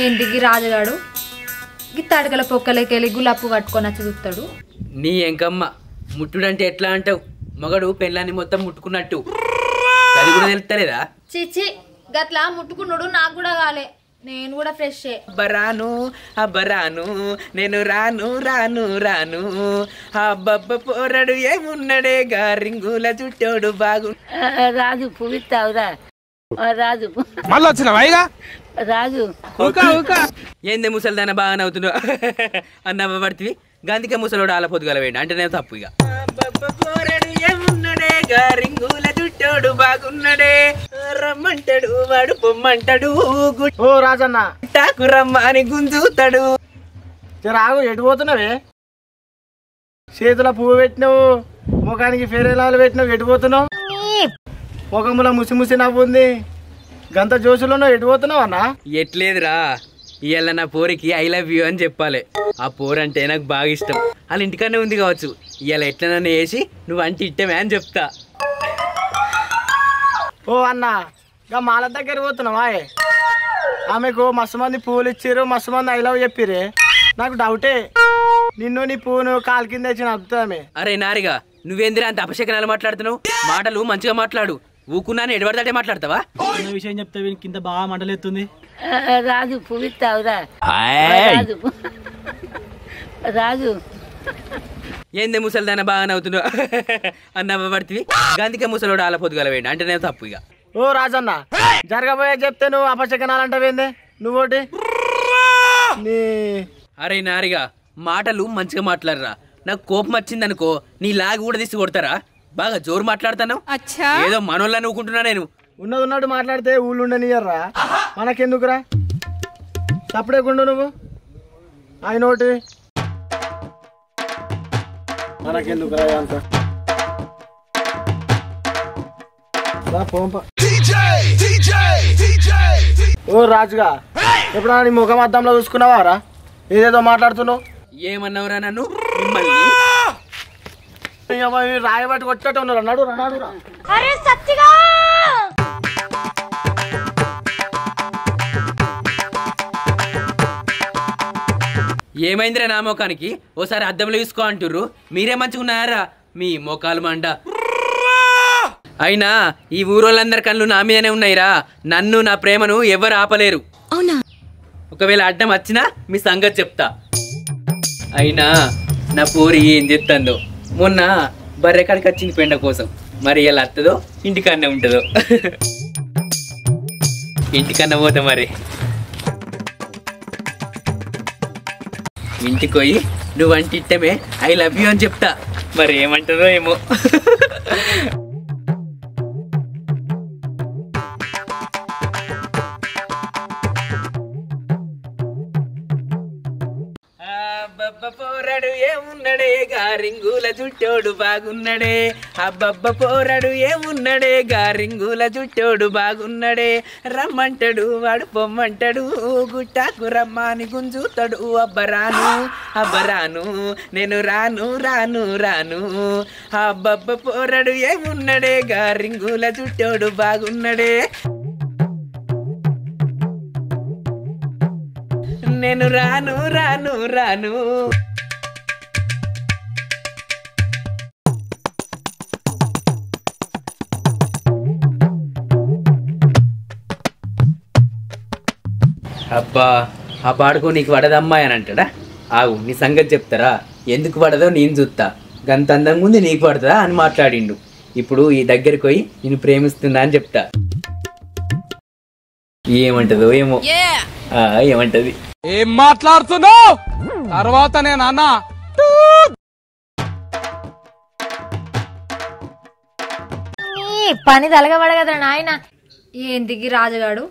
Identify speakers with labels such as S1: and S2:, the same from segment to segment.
S1: ఏంటికి రాజుగాడు ఈ తడకల పొక్కలకెళ్ళి గులాపు పట్టుకొని వచ్చి చూస్తాడు.
S2: నీ ఎంకమ్మ ముట్టుడంటే ఎట్లా అంటావు? మగడు పెళ్ళాన్ని మొత్తం ముట్టుకున్నట్టు అది కూడా తెలుస్తలేదా?
S1: చిచి గట్లా ముట్టుకున్నాడు నాకు కూడా కాలే, నేను కూడా ఫ్రెష్.
S2: అబ్బరాను అబ్బరాను నేను రాను రాను రాను అబ్బబ్బ పోరడు ఏమున్నడే గారింగుల చుట్టోడు బాగు.
S3: రాజు పువ్వుతావురా రాజు
S4: మళ్ళీ వచ్చిన
S3: రాజు
S2: ఏందే ముసలిదాన బాగా నవ్వుతున్నావు అన్న పడుతుంది. గంధిక ముసలోడు ఆల పొద్దుగల వేయండి అంటే నేను తప్పు. ఇక పోరడు ఏమున్నడే గారింగుల చుట్టోడు బాగున్నడే రమ్మంటాడు వాడు పొమ్మంటాడు
S4: ఓ రాజన్న
S2: టాకు రమ్మ అని గుంజుతాడు.
S4: రాగు ఎటు పోతున్నావే? చేతుల పువ్వు పెట్టినావు, ముఖానికి ఫేరేలాలు పెట్టినావు, ఎటు పోతున్నావు? ముఖంలో ముసి ముసి నవ్వుంది, గంత జోషులో ఎటు పోతున్నావు అన్న?
S2: ఎట్లేదురా, ఇవాళ నా పోరికి ఐ లవ్ యూ అని చెప్పాలి. ఆ పోరు అంటే నాకు బాగా ఇష్టం. వాళ్ళ ఇంటికన్నా ఉంది కావచ్చు. ఇవాళ ఎట్లా నన్ను వేసి నువ్వు అంటే ఇట్టమే అని చెప్తా.
S4: ఓ అన్న ఇక మాల దగ్గర పోతున్నావా? ఆమెకు మస్తు మంది పువ్వులు ఇచ్చారు, మస్తు మంది ఐ లవ్ చెప్పిరే. నాకు డౌటే, నిన్ను నీ పువ్వును కాలు కింద ఇచ్చిన అద్భుతమే.
S2: అరే నారిగా నువ్వేందిరా అంత అపశకనాలు మాట్లాడుతున్నావు? మాటలు మంచిగా మాట్లాడు. ఊకున్నాను ఎడబడతాడే మాట్లాడతావా?
S4: విషయం చెప్తే కింద బాగా మంటలేస్తుంది.
S3: రాజు పువ్వుతావురా రాజు రాజు
S2: ఏందే ముసలిదాన బాగా నవ్వుతున్నావు అన్న పడుతుంది. గంధిక ముసలోడు ఆల పొద్దుగల వేయండి అంటే నేను తప్పు. ఇక
S4: ఓ రాజన్న జరగబోయే చెప్తే నువ్వు అపశకనాలు అంటావేందే? నువ్వోటి నీ
S2: అరే నారిగా మాటలు మంచిగా మాట్లాడరా. నాకు కోపం వచ్చిందనుకో నీ లాగి కూడా తీసి కొడతారా? బాగా జోరు మాట్లాడతాను, ఏదో మనోళ్ళ అనుకుంటున్నా. నేను
S4: ఉన్నది ఉన్నట్టు మాట్లాడితే ఊళ్ళు ఉండనియర్రా, మనకెందుకురా? తప్పుడేకుండు నువ్వు ఆయన ఒకటి మనకెందుకురా అంత ఓ రాజుగా ఎప్పుడన్నా నీ ముఖం అద్దంలో చూసుకున్నావారా? ఏదేదో మాట్లాడుతున్నావు.
S2: ఏమన్నావురా నన్ను? మిమ్మల్ని
S4: రాయబట్టి కొట్టేట ఉన్నారు. నడు నడురా.
S2: ఏమైందిరా నా ముఖానికి? ఓసారి అద్దంలో చూసుకో అంటుర్రు, మీరే మంచిగా ఉన్నారా? మీ మొఖాలు మండ. అయినా ఈ ఊరోళ్ళందరి కళ్ళు నా మీదనే ఉన్నాయిరా. నన్ను నా ప్రేమను ఎవరు ఆపలేరు. ఒకవేళ అడ్డం వచ్చినా మీ సంగతి చెప్తా. అయినా నా పూరి ఏం చెప్తాందో, మొన్న బర్రె కాడికి వచ్చింది పెండ కోసం. మరి ఎలా వస్తుందో ఇంటికన్నా ఉంటుందో. ఇంటికన్నా పోతా మరి. ఇంటికి పోయి నువ్వంటే ఇట్టమే ఐ లవ్ యూ అని చెప్తా. మరి ఏమంటారో ఏమో. పోరడు ఏమున్నడే గారింగుల చుట్టోడు బాగున్నడే అబ్బబ్బ పోరడు ఏమున్నడే గారింగుల చుట్టోడు బాగున్నడే రమ్మంటాడు వాడు పొమ్మంటాడు గుట్టాకు రమ్మని గుంజుతాడు. అబ్బరాను అబ్బరాను నేను రాను రాను రాను అబ్బబ్బ పోరడు ఏమున్నడే గారింగుల చుట్టోడు బాగున్నడే నేను రాను రాను రాను. అబ్బా ఆ పాడుకో నీకు పడదమ్మా అని అంటాడా? ఆగు నీ సంగతి చెప్తారా? ఎందుకు పడదో నేను చూస్తా. గంత అందం ముందు నీకు పడుతుందా అని మాట్లాడిండు. ఇప్పుడు ఈ దగ్గరికి పోయి నేను ప్రేమిస్తున్నా అని చెప్తా. ఏమంటదో ఏమో. ఏమంటది?
S4: ఏం మాట్లాడుతున్నావు? తర్వాత నేను అన్నా
S1: పని తలగబడ కదా నాయన. ఏంటికి రాజుగాడు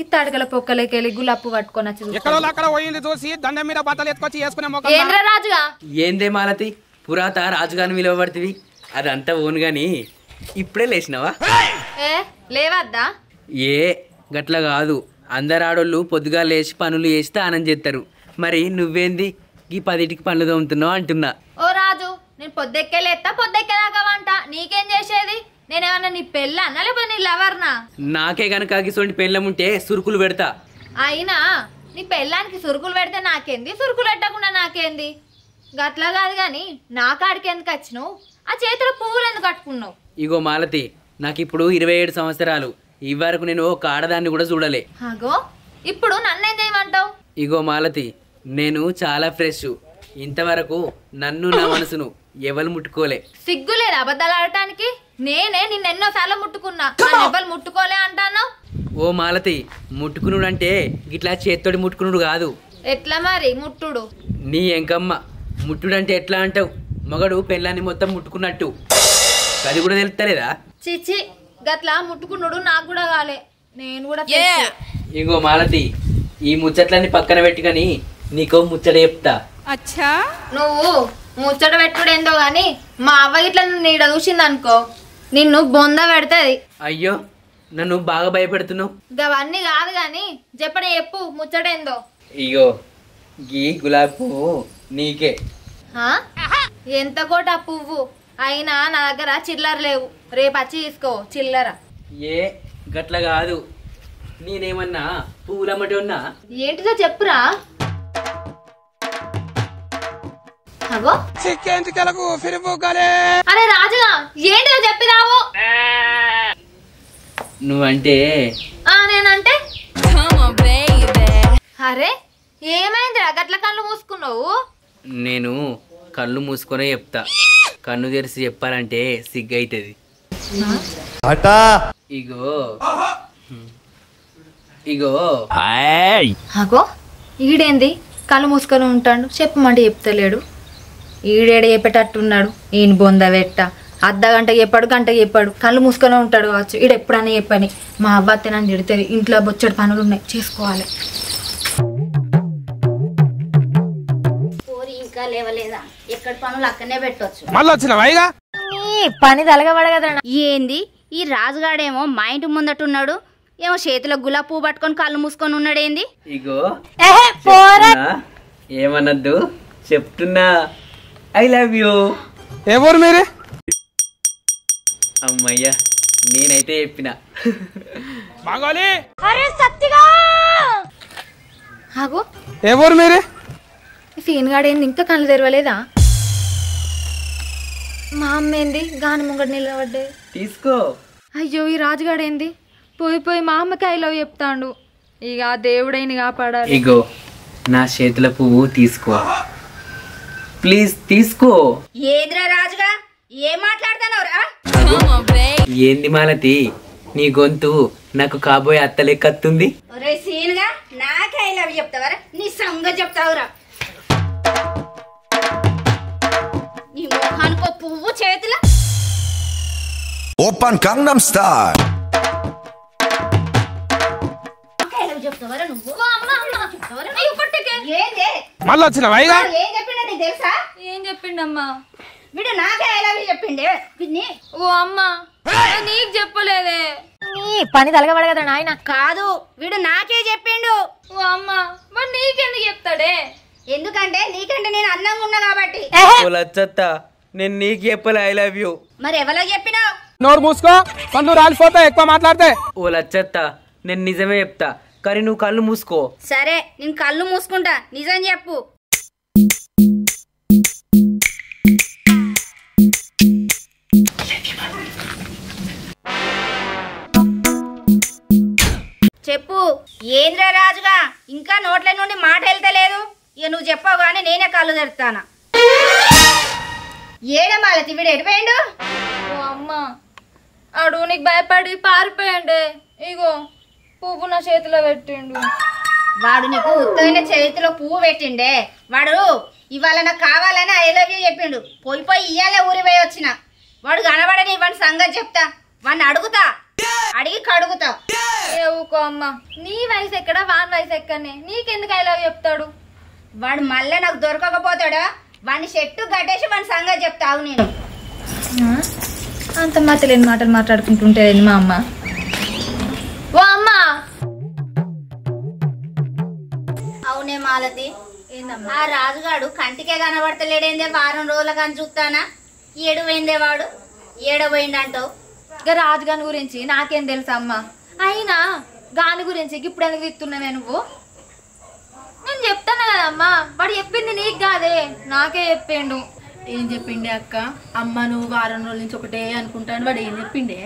S1: ఈ తడకల పొక్కలకెళ్ళి గులాపు పట్టుకొని వచ్చి
S4: చూసి దండం మీద బట్టలు ఎత్తుకొచ్చి
S1: ఏంద్రా రాజుగా?
S2: ఏందే మాలతి పురాత రాజుగాని విలువబడుతుంది. అదంతా ఓన్ గాని ఇప్పుడే లేచినావా?
S1: లేవద్దా?
S2: ఏ గట్ల కాదు. అందరు ఆడోళ్ళు పొద్దుగా లేచి పనులు చేస్తే ఆనందం చేస్తారు. మరి నువ్వేంది ఈ 10టికి పనులు తోముతున్నావు అంటున్నా.
S1: ఓ రాజు నేను పొద్దెక్కే లేస్తా, పొద్దెక్కేదాకా వంట. నీకేం చేసేది? నేనేమన్నా నీ పెళ్ళన్నా లేకపోతే నీ లవర్నా?
S2: నాకే గనక గిసోంటి పెళ్ళం ఉంటే సురుకులు పెడతా.
S1: అయినా నీ పెళ్ళానికి సురుకులు పెడితే నాకేంది, సురుకులు పెట్టకుండా నాకేంది? గట్లా కాదు కానీ నా కాడికి ఎందుకు వచ్చినావు? ఆ చేతిలో పువ్వులు ఎందుకు కట్టుకున్నావు?
S2: ఇగో మాలతి, నాకు ఇప్పుడు 27 సంవత్సరాలు. ఈ వరకు నేను ఒక ఆడదాన్ని కూడా చూడలే.
S1: అగో ఇప్పుడు నన్నేం చేయమంటావు?
S2: ఇగో మాలతి, నేను చాలా ఫ్రెష్. ఇంతవరకు నన్ను నా మనసును ఎవరు ముట్టుకోలే.
S1: సిగ్గులేదు అబద్ధాలు ఆడటానికి? నేనే నిన్నెన్నోసార్లు ముట్టుకున్నా, ఎవరు ముట్టుకోలే అంటాను.
S2: ఓ మాలతి, ముట్టుకునుడు అంటే గిట్లా చేత్తోడి ముట్టుకునుడు కాదు.
S1: ఎట్లా మరి ముట్టుడు?
S2: నీ ఎంకమ్మ, ముట్టుడంటే ఎట్లా అంటావు? మగడు పెళ్ళాన్ని మొత్తం ముట్టుకున్నట్టు. అది కూడా తెలుస్తలేదా?
S1: చిచి, గట్లా ముట్టుకున్నాడు నాకు కూడా కాలే. నేను కూడా తెలుసు.
S2: ఇగో మాలతి, ఈ ముచ్చట్లన్నీ పక్కన పెట్టుకని నీకో ముచ్చట చెప్తా.
S1: నువ్వు ముచ్చట పెట్టుడేందో గాని మా అవ్వ ఇట్లా నీడ చూసిందనుకో నిన్ను బొంద పెడతది.
S2: అయ్యో, నన్ను బాగా భయపెడుతున్నావు.
S1: గవన్నీ కాదు గాని చెప్పని చెప్పు ముచ్చటేందో.
S2: ఇగో గీ గులాబీ పువ్వు నీకే.
S1: ఆ? ఎంత కోట పువ్వు అయినా నా దగ్గర చిల్లర లేవు. రేపు వచ్చి తీసుకో చిల్లర.
S2: ఏ గట్ల కాదు, నేనేమన్నా పువ్వులమ్మటి ఉన్నా?
S1: ఏంటిదో చెప్పురా. అగో అరే రాజుగా, ఏంటిదో చెప్పి రావు.
S2: నువ్వంటే
S1: నేనంటే అరే ఏమైందిరా గట్ల కళ్ళు మూసుకున్నావు?
S2: నేను కళ్ళు మూసుకొనే చెప్తా. కన్ను తెరిచి చెప్పాలంటే సిగ్గైతుంది. ఇగో ఇగో
S1: అగో ఈడేంది కళ్ళు మూసుకొని ఉంటాడు, చెప్పమంటే చెప్తలేడు. ఈడేడ చెప్పేటట్టున్నాడు. ఈయన బొంద పెట్ట అర్ధగంట చెప్పాడు, గంట చెప్పాడు, కళ్ళు మూసుకొని ఉంటాడు కావచ్చు. ఈడు ఎప్పుడన్నా చెప్పని మా అవ్వతే నన్ను తిడుతుంది. ఇంట్లో బొచ్చడి పనులు ఉన్నాయి, చేసుకోవాలి.
S5: ఇంకా లేవలేదా? ఎక్కడ పనులు అక్కడనే పెట్టొచ్చు.
S1: పని తలగబడ కదా.
S5: ఏంది ఈ రాజుగాడేమో మా ఇంటి ముందట్టున్నాడు, ఏమో చేతిలో గులాబీ పువ్వు పట్టుకొని కళ్ళు మూసుకొని ఉన్నాడేంది?
S2: ఇగో ఏమన్నద్దు చెప్తున్నా. I love you.
S4: ఎవరు మీరే?
S2: అమ్మయ్యా, నేనైతే చెప్పిన.
S1: అగో
S4: ఎవరు మీరే?
S1: సీన్ గాడేంది ఇంకా కళ్ళు తెరవలేదా? మా అమ్మ ఏంది గాని ముంగడు నిలబడ్డే.
S2: తీసుకో.
S1: అయ్యో ఈ రాజుగాడేంది పోయి పోయి మా అమ్మకి ఐ లవ్ చెప్తాండు. ఇక దేవుడైన కాపాడాలి.
S2: ఇగో నా చేతుల పువ్వు తీసుకో, ప్లీజ్ తీసుకో.
S5: ఏదిరా రాజుగా, ఏం మాట్లాడుతున్నావురా?
S2: ఏంది మాలతి, నీ గొంతు నాకు కాబోయే అత్త లెక్కత్తుంది.
S5: ఒరే సీన్గా, నాకే ఐ లవ్ చెప్తావరా? నీ సంగతి చెప్తావురా? నీ మొహానికో పువ్వు చేతిలో.
S6: Open Gangnam style.
S5: I love చెప్తావరా నువ్వు?
S4: మళ్ళీ వచ్చినావా?
S5: ఏం చెప్పిండో నీకు తెలుసా?
S1: ఏం చెప్పిండమ్మా?
S5: వీడు నాకే ఐ లవ్ చెప్పిండే. పిన్ని
S1: ఓ అమ్మా, నీకు చెప్పలేదే. నీ పని తలగబడ కదా నాయన.
S5: కాదు, వీడు నాకే చెప్పిండు.
S1: ఓ అమ్మా, మరి నీకెందుకు చెప్తాడే?
S5: ఎందుకంటే నీకంటే నేను అందంగా ఉన్నా కాబట్టి.
S2: ఓ లచ్చత్త, నేను నీకు చెప్పలే ఐ లవ్ యూ.
S5: మరి ఎవరో చెప్పినావు?
S4: నోరు మూసుకో, కన్ను రాలిపోతా ఎక్కువ మాట్లాడితే.
S2: ఓ లచ్చత్త, నేను నిజమే చెప్తా, కానీ నువ్వు కళ్ళు మూసుకో.
S5: సరే, నేను కళ్ళు మూసుకుంటా, నిజం చెప్పు. చెప్పు. ఏంద్ర రాజుగా, ఇంకా నోట్ల నుండి మాట వెళ్తలేదు. ఇక నువ్వు చెప్పావు కానీ నేనే కళ్ళు తెరుతానా. ఏడమాలతి, వీడు ఎడిపోయిండు?
S1: ఓ అమ్మా, ఆడు నీకు భయపడి పారిపోయండి. ఇగో పువ్వు నా చేతిలో పెట్టిండు.
S5: వాడు నీకు ఉత్తైన చేతిలో పువ్వు పెట్టిండే. వాడు ఇవాళ నాకు కావాలని ఐ లవ్ యూ చెప్పిండు. పోయి పోయి ఇయ్యాలే ఊరి పోయి వచ్చిన. వాడు కనబడని వాడి సంగతి చెప్తా. వాడిని అడుగుతా, అడిగి కడుగుతా.
S1: ఏ ఊకో అమ్మా, నీ వయసు ఎక్కడ, వాని వయసు ఎక్కడనే, నీకెందుకు ఐ లవ్ చెప్తాడు?
S5: వాడు మళ్ళీ నాకు దొరకకపోతాడా? వాడిని చెట్టు గట్టేసి వాడి సంగతి చెప్తావు నేను.
S1: అంత మతలేని మాటలు మాట్లాడుకుంటుంటే మా అమ్మ. ఓ అమ్మా.
S5: అవునే మాలతి, ఆ రాజుగాడు కంటికే కనబడతలేడేందే? వారం రోజుల కానీ చూస్తానా? ఏడుపోయిందే వాడు. ఏడపోయిందంటావు?
S1: ఇక రాజుగాని గురించి నాకేం తెలుసు అమ్మా. అయినా గాని గురించి ఇప్పుడు ఎందుకు తిత్తున్నావే నువ్వు? నేను చెప్తాను కదమ్మా, వాడు చెప్పింది నీకు కాదే నాకే చెప్పిండు.
S6: ఏం చెప్పిండే అక్క? అమ్మ నువ్వు వారం రోజుల నుంచి ఒకటే అనుకుంటాను. వాడు ఏం చెప్పిండే?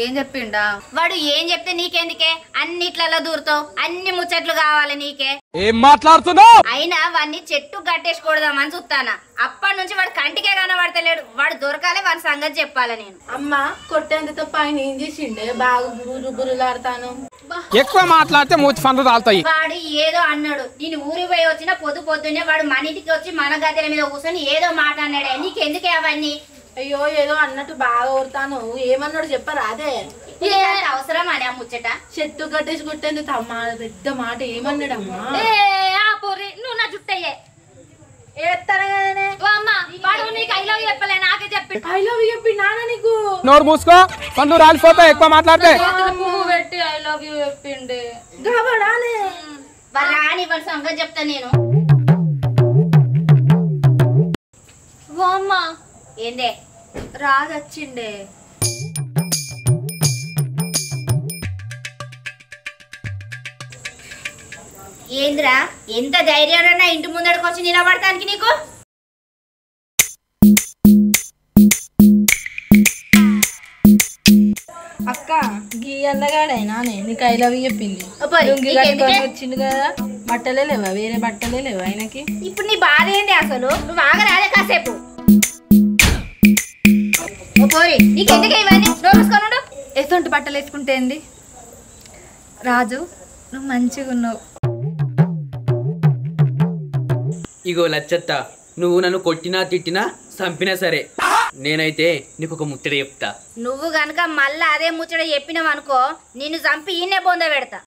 S1: ఏం చెప్పిండా?
S5: వాడు ఏం చెప్తే నీకెందుకే? అన్నిట్లలో దూరుతావు, అన్ని ముచ్చట్లు కావాలి నీకే.
S7: ఏం మాట్లాడుతున్నావు?
S5: అయినా వాడిని చెట్టు కట్టేసుకోడదామని చూస్తానా. అప్పటి నుంచి వాడు కంటికే కనబడతలేడు. వాడు దొరకాలి, వాడి సంగతి చెప్పాలి నేను.
S6: అమ్మ కొట్టేంత తప్ప ఆయన ఏం చేసిండే? బాగా బురులాడతాను.
S7: ఎక్కువ మాట్లాడితే మూతి ఫండ్లు రాలుతాయి.
S5: వాడు ఏదో అన్నాడు, నేను ఊరి పోయి వచ్చిన పొద్దున్నే వాడు మన ఇంటికి వచ్చి మన గద్దెల మీద కూర్చొని ఏదో మాట అన్నాడే. నీకెందుకే అవన్నీ?
S6: అయ్యో ఏదో అన్నట్టు బాగా ఓడతాను. ఏమన్నాడు చెప్పరా? అదే
S5: అవసరం అని ఆ ముచ్చట.
S6: చెట్టు కట్టేసి కొట్టేందుకు తమ్మ పెద్ద మాట ఏమన్నాడమ్మా?
S5: నువ్వు నా జుట్టయ్యే
S1: చెప్పలే నాకే చెప్పి
S6: ఐ లవ్ యూ చెప్పి నాన్న నీకు.
S7: నోరు మూసుకో, పండ్లు రాలిపోతాయి ఎక్కువ మాట్లాడితే.
S1: పువ్వు పెట్టి ఐ లవ్ యూ చెప్పిండే.
S6: కాబడానే
S5: రాని వాడి సంగతి చెప్తా నేను.
S1: ఓ అమ్మా
S5: ఏందే
S1: రాదొచ్చిండే.
S5: ఏంద్రా ఎంత ధైర్యం నా ఇంటి ముందడికి వచ్చి నిలబడటానికి నీకు?
S6: అక్క గీ అన్నగాడైనా నీకు ఐ లవ్ యూ చెప్పింది.
S5: అబ్బా,
S6: లుంగి
S5: నీకెందుకే?
S6: కట్టుకొని వచ్చింది కదా, బట్టలే లేవా? వేరే బట్టలే లేవా ఆయనకి?
S5: ఇప్పుడు నీ బాధ ఏంది అసలు? నువ్వు ఆగరాదే కాసేపు. ఓ పోరి, నీకెందుకే ఇవన్నీ? నోరుసుకోనుండు.
S1: ఎటువంటి బట్టలు వేసుకుంటే ఏంది? రాజు నువ్వు మంచిగా ఉన్నావు.
S2: ఇగో లచ్చత్త, నువ్వు నన్ను కొట్టినా తిట్టినా చంపినా సరే నేనైతే నీకు ఒక ముచ్చట చెప్తా.
S5: నువ్వు గనక మళ్ళా అదే ముచ్చట చెప్పినావు అనుకో, నిన్ను చంపి ఈయనే బొంద పెడతా.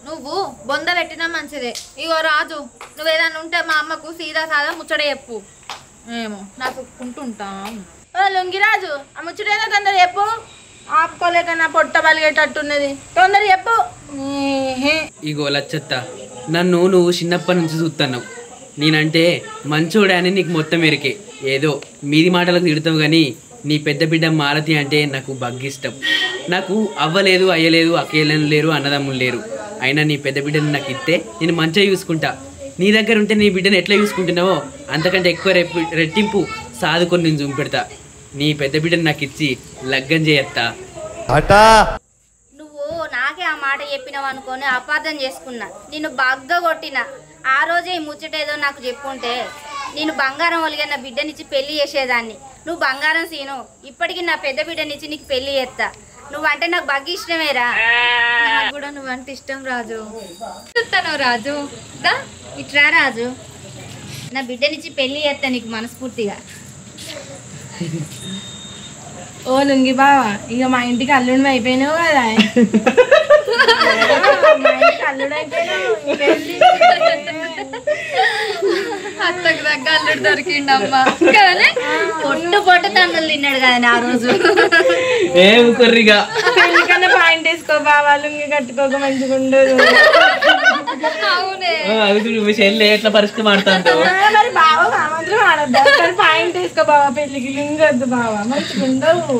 S1: నువ్వు బొంద పెట్టినా మంచిదే. ఇగో రాజు, నువ్వేదన్నా ఉంటే మా అమ్మకు సీదా సాదా ముచ్చట చెప్పు. ఏమో నాకు కుంటుంటాం.
S6: లుంగిరాజు ఆ ముచ్చటేదో తొందర చెప్పు. ఆపుకోలేక నా పొట్ట బలిగేటట్టున్నది. తొందర చెప్పు.
S2: ఇగో లచ్చత్త, నన్ను నువ్వు చిన్నప్పటి నుంచి చూస్తున్నావు. నేనంటే మంచోడే అని నీకు మొత్తం ఎరికే. ఏదో మీది మాటలకు తిడతావు కానీ నీ పెద్ద బిడ్డ మాలతి అంటే నాకు బగ్గిష్టం. నాకు అవ్వలేదు, అయ్యలేదు, అక్కయ్యలు లేరు, అన్నదమ్ములు లేరు. అయినా నీ పెద్ద బిడ్డని నాకు ఇస్తే నేను మంచిగా చూసుకుంటా. నీ దగ్గర ఉంటే నీ బిడ్డను ఎట్లా చూసుకుంటున్నావో అంతకంటే ఎక్కువ రెట్టింపు సాదుకొని నేను చూపెడతా. నీ పెద్ద బిడ్డను నాకు ఇచ్చి లగ్గం చేయత్తా.
S5: నువ్వు నాకే ఆ మాట చెప్పినావు అనుకోని అపార్థం చేసుకున్నా. నిన్ను బగ్గా కొట్టినా. ఆ రోజే ఈ ముచ్చటేదో నాకు చెప్పుంటే నేను బంగారం ఒలిగా నా బిడ్డనిచ్చి పెళ్లి చేసేదాన్ని. నువ్వు బంగారం సీను, ఇప్పటికి నా పెద్ద బిడ్డనిచ్చి నీకు పెళ్లి చేస్తా. నువ్వంటే నాకు బాగా ఇష్టమేరా.
S1: నాకు కూడా నువ్వంటే ఇష్టం రాజు. చూస్తాను రాజు,
S5: ఇట్రా రాజు, నా బిడ్డనిచ్చి పెళ్లి చేస్తా నీకు మనస్ఫూర్తిగా.
S6: ఓ లుంగి బావా, ఇక మా ఇంటికి అల్లుడు అయిపోయినావు కదా. మా ఇంటికి అల్లుడు అయిపోయినావు.
S1: అత్తకు దగ్గర అల్లుడు దొరికిండమ్మా. కానీ
S5: పొట్టు పొట్టు తండ్రులు తిన్నాడు కదా ఆ రోజు.
S2: ఏం కొర్రిగా
S6: పెళ్ళికన్నా పాయింట్ వేసుకో బావా, లుంగి కట్టుకోక మంచిగా ఉండదు.
S1: అవునే
S2: చెల్లి ఎట్లా పరిస్థితి మాడుతా
S6: మరి బావా మాత్రం ఆడద్దు. పాయింట్ వేసుకో బావా, పెళ్ళికి లుంగి వద్దు బావా, మంచిగా ఉండవు.